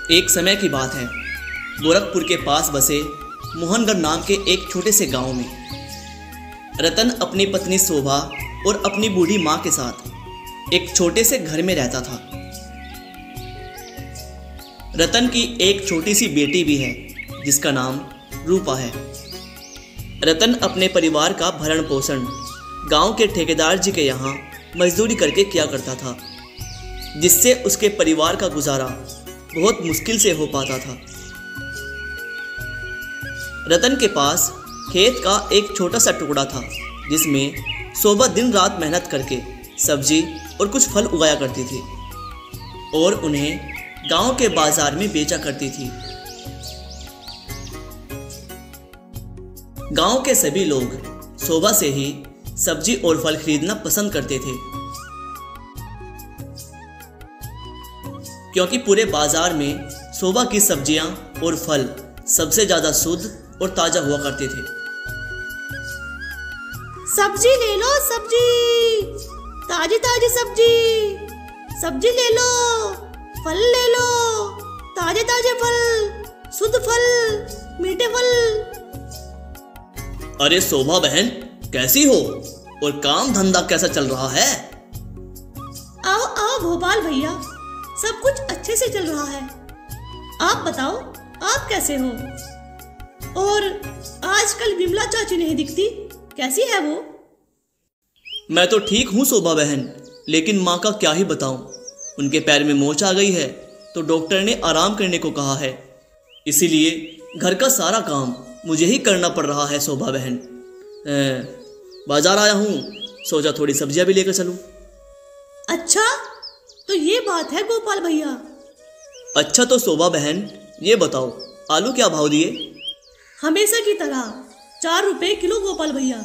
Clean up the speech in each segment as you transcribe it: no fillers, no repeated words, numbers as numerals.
एक समय की बात है। गोरखपुर के पास बसे मोहनगढ़ नाम के एक छोटे से गांव में रतन अपनी पत्नी शोभा और अपनी बूढ़ी माँ के साथ एक छोटे से घर में रहता था। रतन की एक छोटी सी बेटी भी है जिसका नाम रूपा है। रतन अपने परिवार का भरण पोषण गांव के ठेकेदार जी के यहाँ मजदूरी करके किया करता था, जिससे उसके परिवार का गुजारा बहुत मुश्किल से हो पाता था। रतन के पास खेत का एक छोटा सा टुकड़ा था जिसमें शोभा दिन रात मेहनत करके सब्जी और कुछ फल उगाया करती थी और उन्हें गांव के बाजार में बेचा करती थी। गांव के सभी लोग शोभा से ही सब्जी और फल खरीदना पसंद करते थे, क्योंकि पूरे बाजार में शोभा की सब्जियां और फल सबसे ज्यादा शुद्ध और ताजा हुआ करते थे। सब्जी ले लो, सब्जी ताजी ताजी सब्जी, सब्जी ले लो, फल ले लो, ताजे ताजे फल, शुद्ध फल, मीठे फल। अरे शोभा बहन, कैसी हो और काम धंधा कैसा चल रहा है? आओ आओ भोपाल भैया, सब कुछ अच्छे से चल रहा है। आप बताओ, आप कैसे हो? और आजकल विमला चाची नहीं दिखती, कैसी है वो? मैं तो ठीक हूँ शोभा बहन, लेकिन माँ का क्या ही बताऊं। उनके पैर में मोच आ गई है तो डॉक्टर ने आराम करने को कहा है, इसीलिए घर का सारा काम मुझे ही करना पड़ रहा है शोभा बहन। बाजार आया हूँ, सोचा थोड़ी सब्जियां भी लेकर चलूं। अच्छा, तो ये बात है गोपाल भैया। अच्छा तो शोभा बहन, ये बताओ आलू क्या भाव दिए? हमेशा की तरह 4 रुपए किलो गोपाल भैया।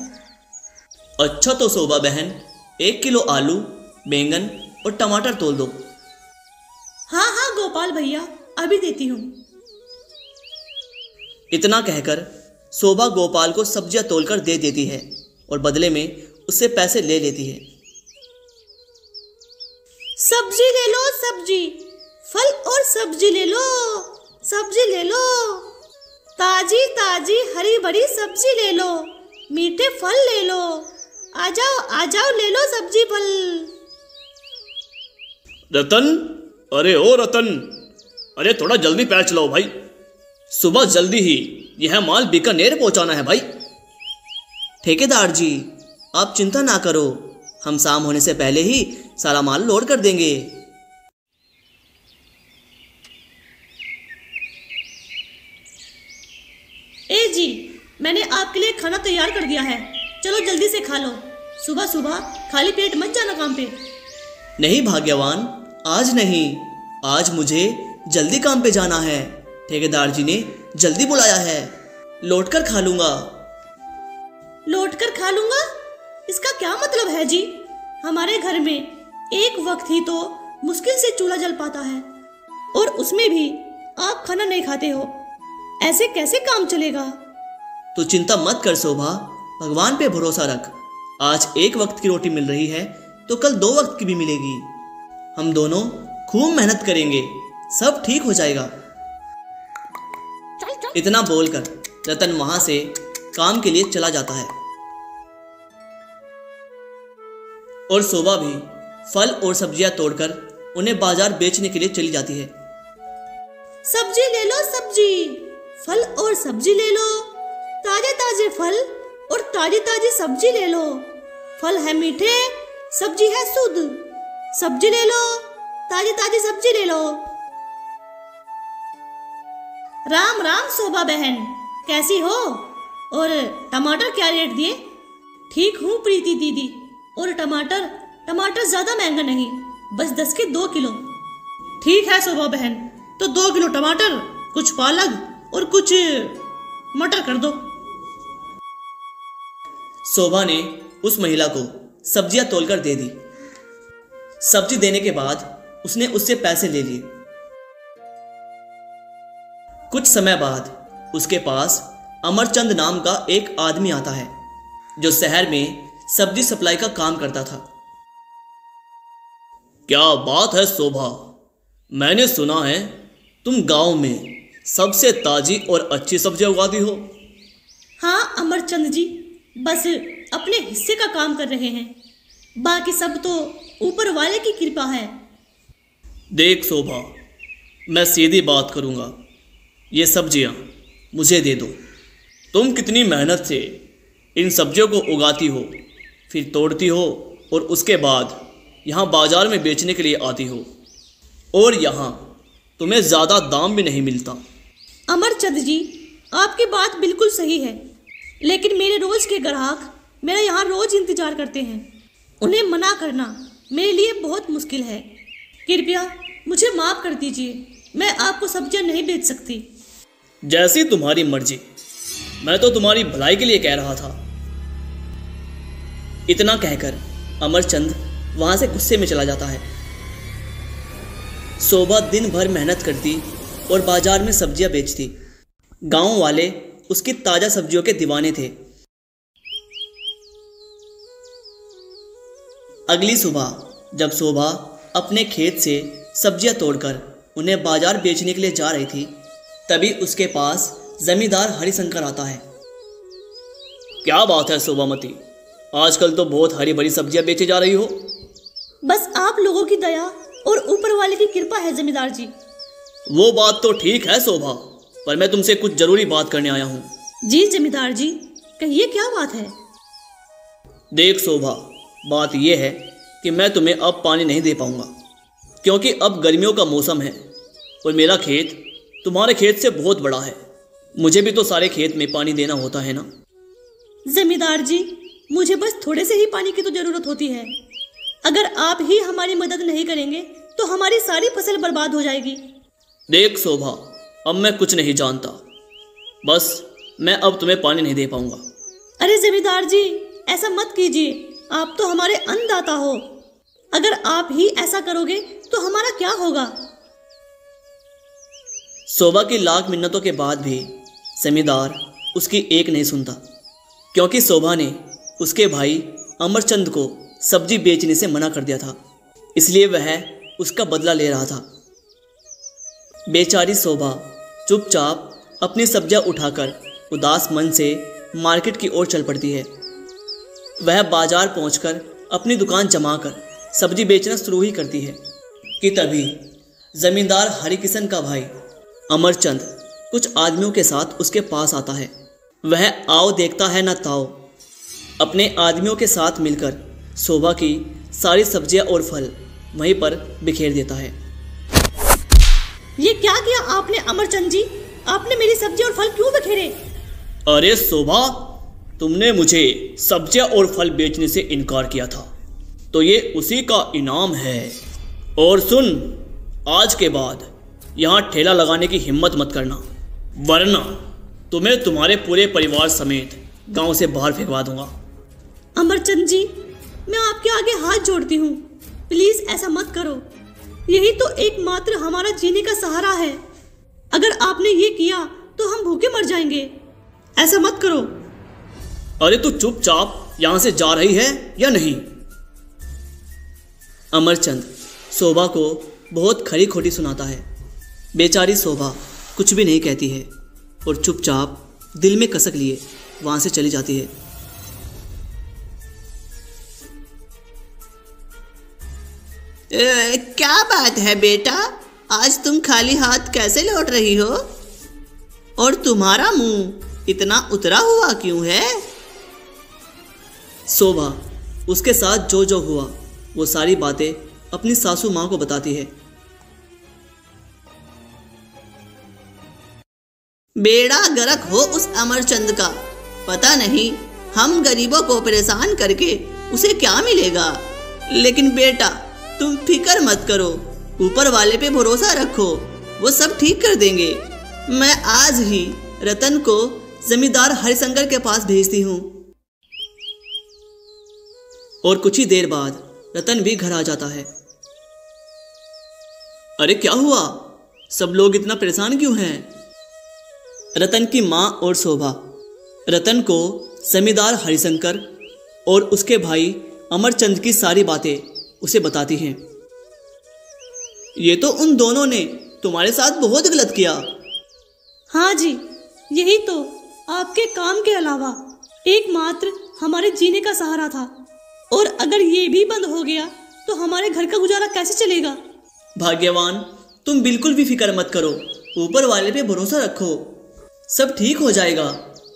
अच्छा तो शोभा बहन, 1 किलो आलू, बैंगन और टमाटर तोल दो। हाँ हाँ गोपाल भैया, अभी देती हूँ। इतना कहकर शोभा गोपाल को सब्जियां तोलकर दे देती है और बदले में उससे पैसे ले लेती है। सब्जी ले लो, सब्जी, फल और सब्जी ले लो, सब्जी ले लो, ताजी ताजी हरी भरी सब्जी ले लो, मीठे फल ले लो, आ जाओ ले लो सब्जी फल। रतन, अरे ओ रतन, अरे थोड़ा जल्दी पैर चलाओ भाई, सुबह जल्दी ही यह माल बीकानेर पहुंचाना है भाई। ठेकेदार जी, आप चिंता ना करो, हम शाम होने से पहले ही सारा माल लोड कर देंगे। ए जी, मैंने आपके लिए खाना तैयार कर दिया है, चलो जल्दी से खा लो। सुबह सुबह खाली पेट मत जाना काम पे। नहीं भाग्यवान, आज नहीं, आज मुझे जल्दी काम पे जाना है। ठेकेदार जी ने जल्दी बुलाया है, लौट कर खा लूंगा। लौट कर खा लूंगा, इसका क्या मतलब है जी? हमारे घर में एक वक्त ही तो मुश्किल से चूल्हा जल पाता है और उसमें भी आप खाना नहीं खाते हो, ऐसे कैसे काम चलेगा? तो चिंता मत कर शोभा, भगवान पे भरोसा रख। आज एक वक्त की रोटी मिल रही है तो कल 2 वक्त की भी मिलेगी। हम दोनों खूब मेहनत करेंगे, सब ठीक हो जाएगा। इतना बोलकर रतन वहां से काम के लिए चला जाता है और शोभा भी फल और सब्जियां तोड़कर उन्हें बाजार बेचने के लिए चली जाती है। सब्जी ले लो, सब्जी, फल और सब्जी ले लो, ताजे ताजे फल और ताजी ताजी सब्जी ले लो। फल है मीठे, सब्जी है शुद्ध, सब्जी ले लो, ताजी ताजी सब्जी ले लो। राम राम शोभा बहन, कैसी हो? और टमाटर क्या रेट दिए? ठीक हूँ प्रीति दीदी, और टमाटर ज्यादा महंगा नहीं, बस 10 के 2 किलो। ठीक है शोभा बहन, तो 2 किलो टमाटर, कुछ पालक और कुछ मटर कर दो। शोभा ने उस महिला को सब्जियां तोलकर दे दी। सब्जी देने के बाद उसने उससे पैसे ले लिए। कुछ समय बाद उसके पास अमरचंद नाम का एक आदमी आता है जो शहर में सब्जी सप्लाई का काम करता था। क्या बात है शोभा, मैंने सुना है तुम गांव में सबसे ताजी और अच्छी सब्जियां उगाती हो। हाँ अमरचंद जी, बस अपने हिस्से का काम कर रहे हैं, बाकी सब तो ऊपर वाले की कृपा है। देख शोभा, मैं सीधी बात करूंगा, ये सब्जियां मुझे दे दो। तुम कितनी मेहनत से इन सब्जियों को उगाती हो, फिर तोड़ती हो और उसके बाद यहाँ बाजार में बेचने के लिए आती हो, और यहाँ तुम्हें ज़्यादा दाम भी नहीं मिलता। अमरचंद जी, आपकी बात बिल्कुल सही है, लेकिन मेरे रोज के ग्राहक मेरा यहाँ रोज इंतजार करते हैं। उन्हें मना करना मेरे लिए बहुत मुश्किल है। कृपया मुझे माफ़ कर दीजिए, मैं आपको सब्जियाँ नहीं बेच सकती। जैसी तुम्हारी मर्जी, मैं तो तुम्हारी भलाई के लिए कह रहा था। इतना कहकर अमरचंद वहां से गुस्से में चला जाता है। शोभा दिन भर मेहनत करती और बाजार में सब्जियां बेचती। गांव वाले उसकी ताजा सब्जियों के दीवाने थे। अगली सुबह जब शोभा अपने खेत से सब्जियां तोड़कर उन्हें बाजार बेचने के लिए जा रही थी, तभी उसके पास जमींदार हरिशंकर आता है। क्या बात है शोभामती, आजकल तो बहुत हरी भरी सब्जियां बेची जा रही हो। बस आप लोगों की दया और ऊपर वाले की कृपा है जमींदार जी। वो बात तो ठीक है शोभा, पर मैं तुमसे कुछ जरूरी बात करने आया हूँ। जी जमींदार जी, कहिए क्या बात है। देख शोभा, बात यह है कि मैं तुम्हें अब पानी नहीं दे पाऊंगा, क्योंकि अब गर्मियों का मौसम है और मेरा खेत तुम्हारे खेत से बहुत बड़ा है। मुझे भी तो सारे खेत में पानी देना होता है ना। जमींदार जी, मुझे बस थोड़े से ही पानी की तो जरूरत होती है। अगर आप ही हमारी मदद नहीं करेंगे तो हमारी सारी फसल बर्बाद हो जाएगी। देख शोभा, अब मैं कुछ नहीं जानता, बस मैं अब तुम्हें पानी नहीं दे पाऊंगा। अरे जमींदार जी, ऐसा मत कीजिए, आप तो हमारे अन्नदाता हो। अगर आप ही ऐसा करोगे तो हमारा क्या होगा। शोभा की लाख मिन्नतों के बाद भी जमींदार उसकी एक नहीं सुनता, क्योंकि शोभा ने उसके भाई अमरचंद को सब्जी बेचने से मना कर दिया था, इसलिए वह उसका बदला ले रहा था। बेचारी शोभा चुपचाप अपनी सब्जियां उठाकर उदास मन से मार्केट की ओर चल पड़ती है। वह बाजार पहुंचकर अपनी दुकान जमाकर सब्जी बेचना शुरू ही करती है कि तभी जमींदार हरिकिशन का भाई अमरचंद कुछ आदमियों के साथ उसके पास आता है। वह आओ देखता है ना ताओ, अपने आदमियों के साथ मिलकर शोभा की सारी सब्जियां और फल वहीं पर बिखेर देता है। ये क्या किया आपने अमरचंद जी? आपने मेरी सब्जी और फल क्यों बिखेरे? अरे शोभा, तुमने मुझे सब्जियां और फल बेचने से इनकार किया था, तो ये उसी का इनाम है। और सुन, आज के बाद यहाँ ठेला लगाने की हिम्मत मत करना, वरना तुम्हें तुम्हारे पूरे परिवार समेत गांव से बाहर फेंकवा दूंगा। अमरचंद जी, मैं आपके आगे हाथ जोड़ती हूँ, प्लीज ऐसा मत करो। यही तो एकमात्र हमारा जीने का सहारा है। अगर आपने ये किया तो हम भूखे मर जाएंगे। ऐसा मत करो। अरे तू चुपचाप यहाँ से जा रही है या नहीं? अमरचंद शोभा को बहुत खरी खोटी सुनाता है। बेचारी शोभा कुछ भी नहीं कहती है और चुपचाप दिल में कसक लिए वहां से चली जाती है। क्या बात है बेटा, आज तुम खाली हाथ कैसे लौट रही हो? और तुम्हारा मुंह इतना उतरा हुआ क्यों है? शोभा उसके साथ जो जो हुआ वो सारी बातें अपनी सासू माँ को बताती है। बेड़ा गर्क हो उस अमरचंद का, पता नहीं हम गरीबों को परेशान करके उसे क्या मिलेगा। लेकिन बेटा तुम फिक्र मत करो, ऊपर वाले पे भरोसा रखो, वो सब ठीक कर देंगे। मैं आज ही रतन को जमींदार हरिशंकर के पास भेजती हूँ। और कुछ ही देर बाद रतन भी घर आ जाता है। अरे क्या हुआ, सब लोग इतना परेशान क्यों हैं? रतन की माँ और शोभा रतन को जमींदार हरिशंकर और उसके भाई अमरचंद की सारी बातें उसे बताती हैं। ये तो उन दोनों ने तुम्हारे साथ बहुत गलत किया। हाँ जी, यही तो आपके काम के अलावा एकमात्र हमारे जीने का सहारा था, और अगर ये भी बंद हो गया तो हमारे घर का गुजारा कैसे चलेगा। भाग्यवान, तुम बिल्कुल भी फिक्र मत करो, ऊपर वाले पे भरोसा रखो, सब ठीक हो जाएगा।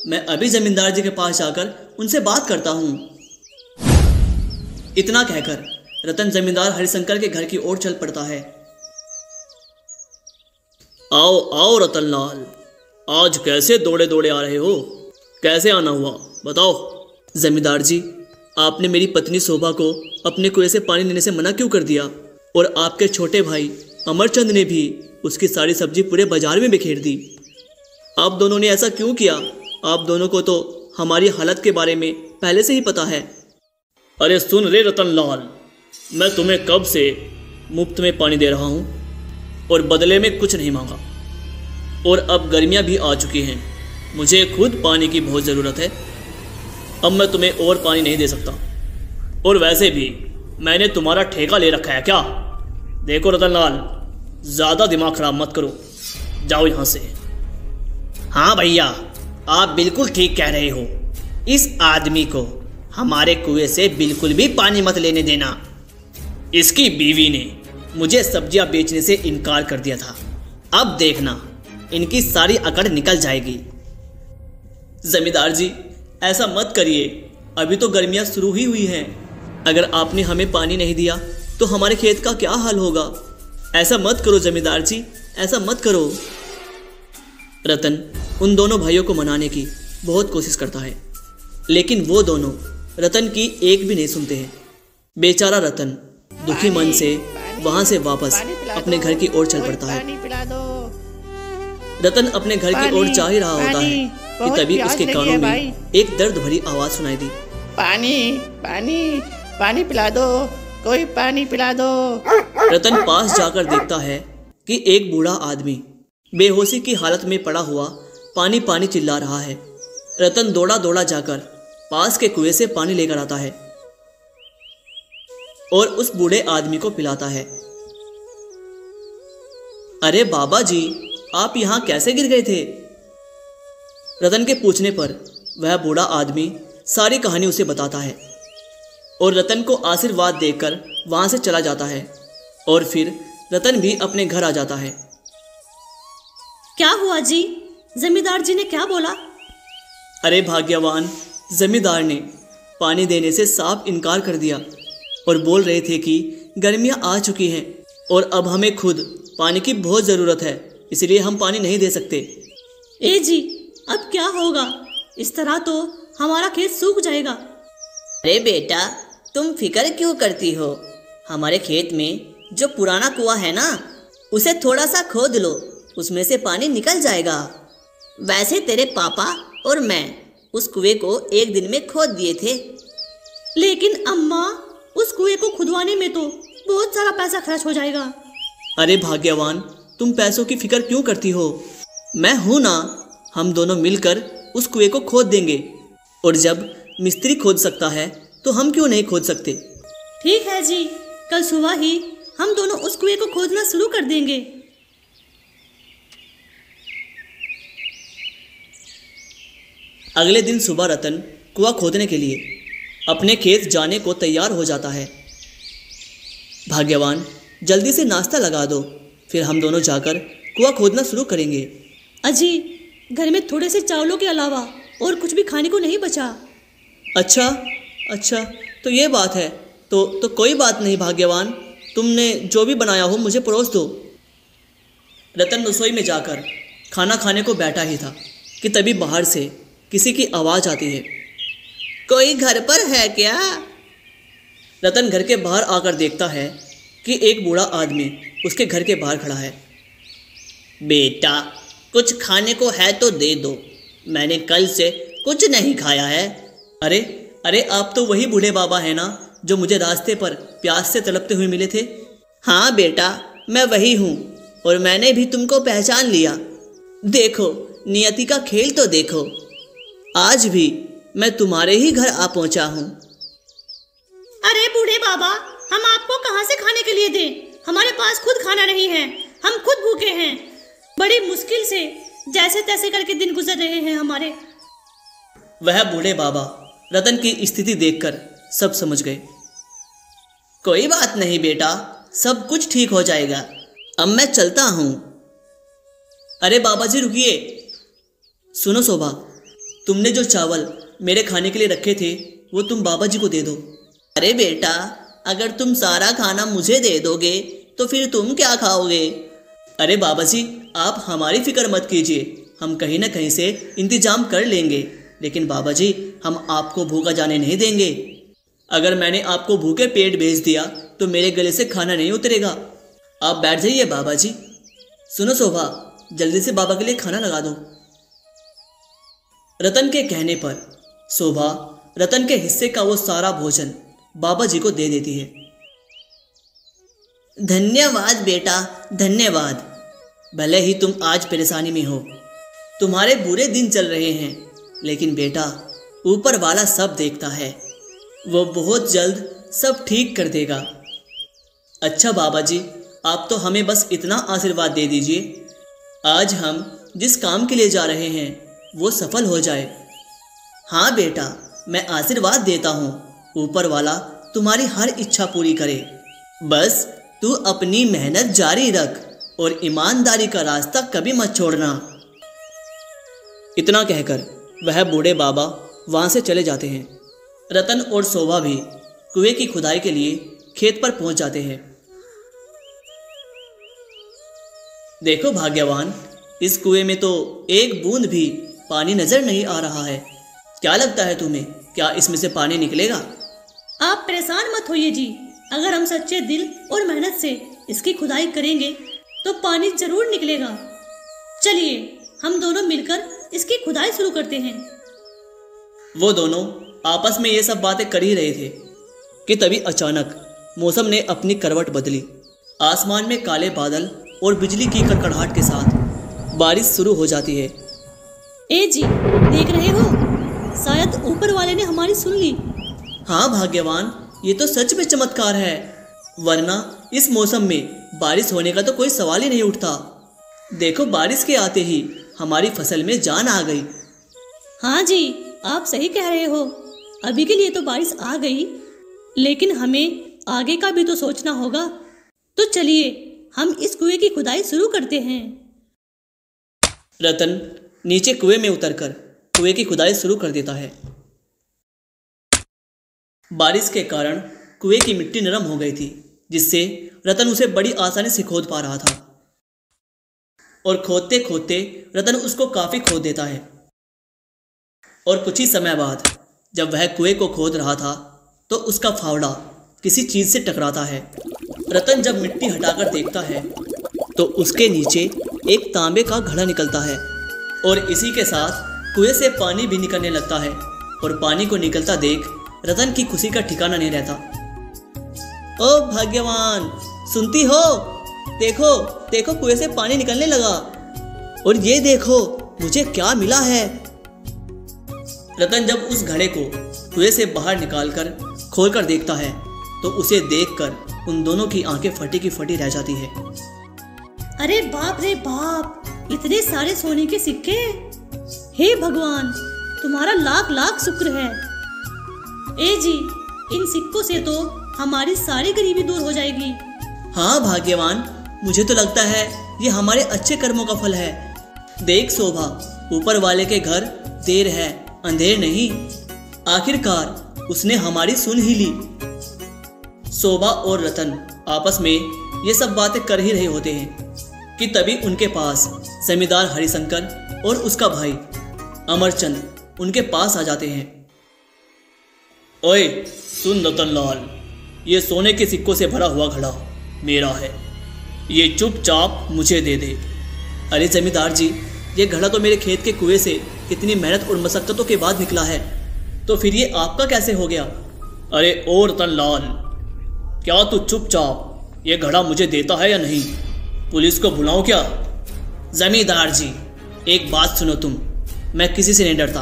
मैं अभी जमींदार जी के पास जाकर उनसे बात करता हूँ। इतना कहकर रतन जमींदार हरिशंकर के घर की ओर चल पड़ता है। आओ आओ रतनलाल, आज कैसे दौड़े दौड़े आ रहे हो? कैसे आना हुआ बताओ। जमींदार जी, आपने मेरी पत्नी शोभा को अपने कुएं से पानी लेने से मना क्यों कर दिया? और आपके छोटे भाई अमरचंद ने भी उसकी सारी सब्जी पूरे बाजार में बिखेर दी। आप दोनों ने ऐसा क्यों किया? आप दोनों को तो हमारी हालत के बारे में पहले से ही पता है। अरे सुन रे रतनलाल, मैं तुम्हें कब से मुफ्त में पानी दे रहा हूँ और बदले में कुछ नहीं मांगा, और अब गर्मियाँ भी आ चुकी हैं, मुझे खुद पानी की बहुत ज़रूरत है। अब मैं तुम्हें और पानी नहीं दे सकता, और वैसे भी मैंने तुम्हारा ठेका ले रखा है क्या? देखो रतनलाल, ज़्यादा दिमाग खराब मत करो, जाओ यहाँ से। हाँ भैया, आप बिल्कुल ठीक कह रहे हो। इस आदमी को हमारे कुएं से बिल्कुल भी पानी मत लेने देना। इसकी बीवी ने मुझे सब्जियां बेचने से इनकार कर दिया था, अब देखना इनकी सारी अकड़ निकल जाएगी। जमींदार जी, ऐसा मत करिए, अभी तो गर्मियां शुरू ही हुई हैं। अगर आपने हमें पानी नहीं दिया तो हमारे खेत का क्या हाल होगा? ऐसा मत करो जमींदार जी, ऐसा मत करो। रतन उन दोनों भाइयों को मनाने की बहुत कोशिश करता है, लेकिन वो दोनों रतन की एक भी नहीं सुनते हैं। बेचारा रतन दुखी मन से वहां से वापस अपने घर की ओर चल पड़ता है। रतन अपने घर की ओर जा ही रहा होता है कि तभी उसके कानों में एक दर्द भरी आवाज सुनाई दी। पानी पानी पानी पिला दो, कोई पानी पिला दो। रतन पास जाकर देखता है कि एक बूढ़ा आदमी बेहोशी की हालत में पड़ा हुआ पानी पानी चिल्ला रहा है। रतन दौड़ा दौड़ा जाकर पास के कुएं से पानी लेकर आता है और उस बूढ़े आदमी को पिलाता है। अरे बाबा जी, आप यहां कैसे गिर गए थे? रतन के पूछने पर वह बूढ़ा आदमी सारी कहानी उसे बताता है और रतन को आशीर्वाद देकर वहां से चला जाता है, और फिर रतन भी अपने घर आ जाता है। क्या हुआ जी? जमींदार जी ने क्या बोला? अरे भाग्यवान, जमींदार ने पानी देने से साफ इनकार कर दिया और बोल रहे थे कि गर्मियां आ चुकी हैं और अब हमें खुद पानी की बहुत ज़रूरत है, इसलिए हम पानी नहीं दे सकते। ए जी, अब क्या होगा? इस तरह तो हमारा खेत सूख जाएगा। अरे बेटा, तुम फिक्र क्यों करती हो? हमारे खेत में जो पुराना कुआं है ना, उसे थोड़ा सा खोद लो, उसमें से पानी निकल जाएगा। वैसे तेरे पापा और मैं उस कुएं को एक दिन में खोद दिए थे। लेकिन अम्मा, उस कुएं को खुदवाने में तो बहुत सारा पैसा खर्च हो जाएगा। अरे भाग्यवान, तुम पैसों की फिक्र क्यों करती हो? मैं हूं ना, हम दोनों मिलकर उस कुएं को खोद देंगे, और जब मिस्त्री खोद सकता है तो हम क्यों नहीं खोद सकते? ठीक है जी, कल सुबह ही हम दोनों उस कुएं को खोदना शुरू कर देंगे। अगले दिन सुबह रतन कुआं खोदने के लिए अपने खेत जाने को तैयार हो जाता है। भाग्यवान, जल्दी से नाश्ता लगा दो, फिर हम दोनों जाकर कुआं खोदना शुरू करेंगे। अजी, घर में थोड़े से चावलों के अलावा और कुछ भी खाने को नहीं बचा। अच्छा अच्छा, तो ये बात है, तो कोई बात नहीं भाग्यवान, तुमने जो भी बनाया हो मुझे परोस दो। रतन रसोई में जाकर खाना खाने को बैठा ही था कि तभी बाहर से किसी की आवाज़ आती है। कोई घर पर है क्या? रतन घर के बाहर आकर देखता है कि एक बूढ़ा आदमी उसके घर के बाहर खड़ा है। बेटा, कुछ खाने को है तो दे दो, मैंने कल से कुछ नहीं खाया है। अरे अरे, आप तो वही बूढ़े बाबा हैं ना, जो मुझे रास्ते पर प्यास से तड़पते हुए मिले थे? हाँ बेटा, मैं वही हूँ, और मैंने भी तुमको पहचान लिया। देखो, नियति का खेल तो देखो, आज भी मैं तुम्हारे ही घर आ पहुँचा हूँ। अरे बूढ़े बाबा, हम आपको कहाँ से खाने के लिए दें? हमारे पास खुद खाना नहीं है, हम खुद भूखे हैं। बड़ी मुश्किल से जैसे तैसे करके दिन गुजर रहे हैं हमारे। वह बूढ़े बाबा रतन की स्थिति देखकर सब समझ गए। कोई बात नहीं बेटा, सब कुछ ठीक हो जाएगा। अब मैं चलता हूँ। अरे बाबा जी रुकिए। सुनो शोभा, तुमने जो चावल मेरे खाने के लिए रखे थे वो तुम बाबा जी को दे दो। अरे बेटा, अगर तुम सारा खाना मुझे दे दोगे तो फिर तुम क्या खाओगे? अरे बाबा जी आप हमारी फिक्र मत कीजिए, हम कहीं ना कहीं से इंतजाम कर लेंगे। लेकिन बाबा जी हम आपको भूखा जाने नहीं देंगे। अगर मैंने आपको भूखे पेट भेज दिया तो मेरे गले से खाना नहीं उतरेगा। आप बैठ जाइए बाबा जी। सुनो शोभा, जल्दी से बाबा के लिए खाना लगा दो। रतन के कहने पर शोभा रतन के हिस्से का वो सारा भोजन बाबा जी को दे देती है। धन्यवाद बेटा, धन्यवाद। भले ही तुम आज परेशानी में हो, तुम्हारे बुरे दिन चल रहे हैं, लेकिन बेटा ऊपर वाला सब देखता है, वो बहुत जल्द सब ठीक कर देगा। अच्छा बाबा जी, आप तो हमें बस इतना आशीर्वाद दे दीजिए, आज हम जिस काम के लिए जा रहे हैं वो सफल हो जाए। हाँ बेटा, मैं आशीर्वाद देता हूँ, ऊपर वाला तुम्हारी हर इच्छा पूरी करे। बस तू अपनी मेहनत जारी रख और ईमानदारी का रास्ता कभी मत छोड़ना। इतना कहकर वह बूढ़े बाबा वहाँ से चले जाते हैं। रतन और शोभा भी कुएं की खुदाई के लिए खेत पर पहुँच जाते हैं। देखो भाग्यवान, इस कुएं में तो एक बूंद भी पानी नजर नहीं आ रहा है। क्या लगता है तुम्हें, क्या इसमें से पानी निकलेगा? आप परेशान मत होइए जी, अगर हम सच्चे दिल और मेहनत से इसकी खुदाई करेंगे तो पानी जरूर निकलेगा। चलिए हम दोनों मिलकर इसकी खुदाई शुरू करते हैं। वो दोनों आपस में ये सब बातें कर ही रहे थे कि तभी अचानक मौसम ने अपनी करवट बदली। आसमान में काले बादल और बिजली की कड़कड़ाहट के साथ बारिश शुरू हो जाती है। ए जी, देख रहे हो, शायद ऊपर वाले ने हमारी सुन ली। हाँ भाग्यवान, ये तो सच में चमत्कार है, वरना इस मौसम में बारिश होने का तो कोई सवाल ही नहीं उठता। देखो बारिश के आते ही हमारी फसल में जान आ गई। हाँ जी, आप सही कह रहे हो। अभी के लिए तो बारिश आ गई, लेकिन हमें आगे का भी तो सोचना होगा। तो चलिए हम इस कुएं की खुदाई शुरू करते हैं। रतन नीचे कुएं में उतरकर कुएं की खुदाई शुरू कर देता है। बारिश के कारण कुएं की मिट्टी नरम हो गई थी, जिससे रतन उसे बड़ी आसानी से खोद पा रहा था। और खोदते खोदते रतन उसको काफी खोद देता है। और कुछ ही समय बाद जब वह कुएं को खोद रहा था तो उसका फावड़ा किसी चीज से टकराता है। रतन जब मिट्टी हटाकर देखता है तो उसके नीचे एक तांबे का घड़ा निकलता है और इसी के साथ कुएं से पानी भी निकलने लगता है। और पानी को निकलता देख रतन की खुशी का ठिकाना नहीं रहता। ओ भाग्यवान, सुनती हो? देखो देखो, कुएं से पानी निकलने लगा और ये देखो मुझे क्या मिला है। रतन जब उस घड़े को कुएं से बाहर निकालकर खोलकर देखता है तो उसे देखकर उन दोनों की आंखें फटी की फटी रह जाती है। अरे बाप रे बाप, इतने सारे सोने के सिक्के! हे भगवान, तुम्हारा लाख लाख शुक्र है। ए जी, इन सिक्कों से तो हमारी सारी गरीबी दूर हो जाएगी। हाँ भाग्यवान, मुझे तो लगता है ये हमारे अच्छे कर्मों का फल है। देख शोभा, ऊपर वाले के घर देर है अंधेर नहीं, आखिरकार उसने हमारी सुन ही ली। शोभा और रतन आपस में ये सब बातें कर ही रहे होते हैं कि तभी उनके पास जमींदार हरिशंकर और उसका भाई अमरचंद उनके पास आ जाते हैं। ओए सुन रतनलाल, ये सोने के सिक्कों से भरा हुआ घड़ा मेरा है, ये चुपचाप मुझे दे दे। अरे जमींदार जी, ये घड़ा तो मेरे खेत के कुएं से कितनी मेहनत और मशक्कतों के बाद निकला है, तो फिर ये आपका कैसे हो गया? अरे ओ रतनलाल, क्या तू चुपचाप ये घड़ा मुझे देता है या नहीं? पुलिस को बुलाऊं क्या? जमींदार जी एक बात सुनो, तुम, मैं किसी से नहीं डरता,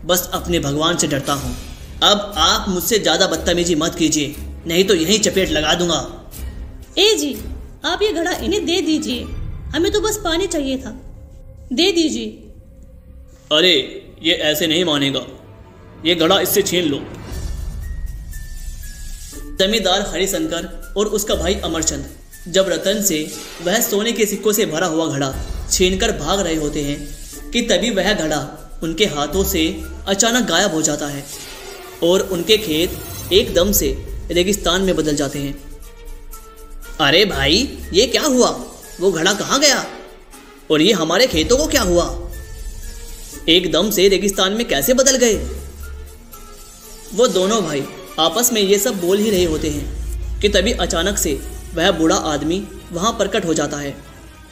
बस अपने भगवान से डरता हूँ। अब आप मुझसे ज़्यादा बदतमीजी मत कीजिए, नहीं तो यहीं चपेट लगा दूंगा। ए जी, आप ये घड़ा इन्हें दे दीजिए, हमें तो बस पानी चाहिए था, दे दीजिए। अरे ये ऐसे नहीं मानेगा, ये घड़ा इससे छीन लो। जमींदार हरिशंकर और उसका भाई अमरचंद जब रतन से वह सोने के सिक्कों से भरा हुआ घड़ा छीनकर भाग रहे होते हैं कि तभी वह घड़ा उनके हाथों से अचानक गायब हो जाता है और उनके खेत एकदम से रेगिस्तान में बदल जाते हैं। अरे भाई ये क्या हुआ? वो घड़ा कहाँ गया? और ये हमारे खेतों को क्या हुआ? एकदम से रेगिस्तान में कैसे बदल गए? वो दोनों भाई आपस में ये सब बोल ही रहे होते हैं कि तभी अचानक से वह बूढ़ा आदमी वहां प्रकट हो जाता है।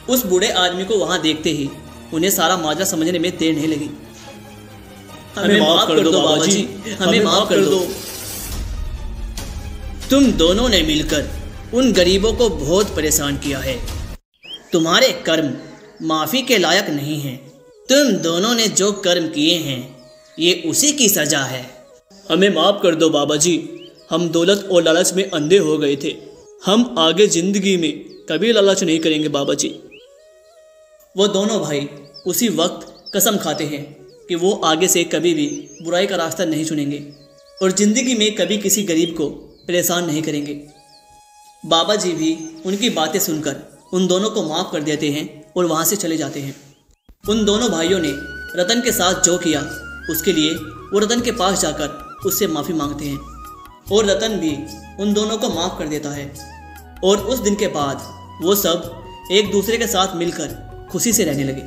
उस बूढ़े आदमी को वहां देखते ही उन्हें सारा माजरा समझने में देर नहीं लगी। हमें माफ कर दो बाबा जी, हमें माफ कर दो। तुम दोनों ने मिलकर उन गरीबों को बहुत परेशान किया है। तुम्हारे कर्म माफी के लायक नहीं हैं। तुम दोनों ने जो कर्म किए हैं ये उसी की सजा है। हमें माफ कर दो बाबा जी, हम दौलत और लालच में अंधे हो गए थे। हम आगे जिंदगी में कभी लालच नहीं करेंगे बाबा जी। वो दोनों भाई उसी वक्त कसम खाते हैं कि वो आगे से कभी भी बुराई का रास्ता नहीं चुनेंगे और जिंदगी में कभी किसी गरीब को परेशान नहीं करेंगे। बाबा जी भी उनकी बातें सुनकर उन दोनों को माफ़ कर देते हैं और वहाँ से चले जाते हैं। उन दोनों भाइयों ने रतन के साथ जो किया उसके लिए वो रतन के पास जाकर उससे माफ़ी मांगते हैं और रतन भी उन दोनों को माफ़ कर देता है और उस दिन के बाद वो सब एक दूसरे के साथ मिलकर खुशी से रहने लगे।